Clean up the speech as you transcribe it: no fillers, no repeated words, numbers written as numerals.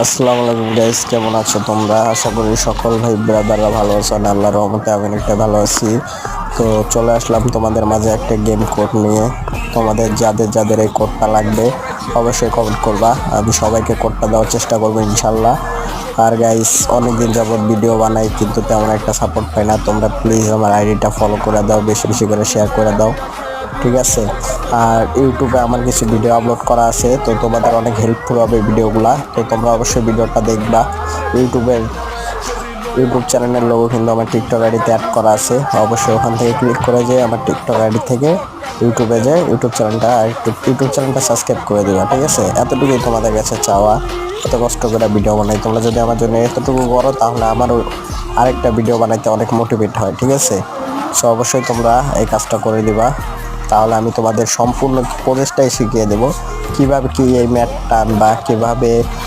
আসসালামু আলাইকুম গাইস, কেমন আছো তোমরা? আশা করি সকল ভাই ব্রাদাররা ভালো আছো। আল্লাহর রহমতে আমি একটা ভালো আছি। তো চলে আসলাম তোমাদের মাঝে একটা গেম কোড নিয়ে। তোমাদের যাদের যাদের এই কোডটা লাগবে অবশ্যই কমেন্ট করবা, আমি সবাইকে কোডটা দেওয়ার চেষ্টা করবো ইনশাল্লাহ। আর গাইস, অনেকদিন যাবত ভিডিও বানাই কিন্তু তেমন একটা সাপোর্ট পাই না। তোমরা প্লিজ আমার আইডিটা ফলো করে দাও, বেশি বেশি করে শেয়ার করে দাও, ঠিক আছে? আর ইউটিউবে আমার কিছু ভিডিও আপলোড করা আছে, তো তোমাদের অনেক হেল্পফুল হবে ভিডিওগুলা। তো তোমরা অবশ্যই ভিডিওটা দেখবা। ইউটিউব চ্যানেলের লোগো কিন্তু আমার টিকটক আইডিতে অ্যাড করা আছে। অবশ্যই ওখান থেকে ক্লিক করে যে আমার টিকটক আইডি থেকে ইউটিউবে যে ইউটিউব চ্যানেলটা সাবস্ক্রাইব করে দেবা, ঠিক আছে? এতটুকুই তোমাদের কাছে চাওয়া। এত কষ্ট করে ভিডিও বানাই, তোমরা যদি আমার জন্য এতটুকু করো তাহলে আমারও আরেকটা ভিডিও বানাইতে অনেক মোটিভেট হয়, ঠিক আছে? সো অবশ্যই তোমরা এই কাজটা করে দিবা, তাহলে আমি তোমাদের সম্পূর্ণ প্রসেসটাই শিখিয়ে দেবো, কিভাবে কি এই ম্যাট টান বা কিভাবে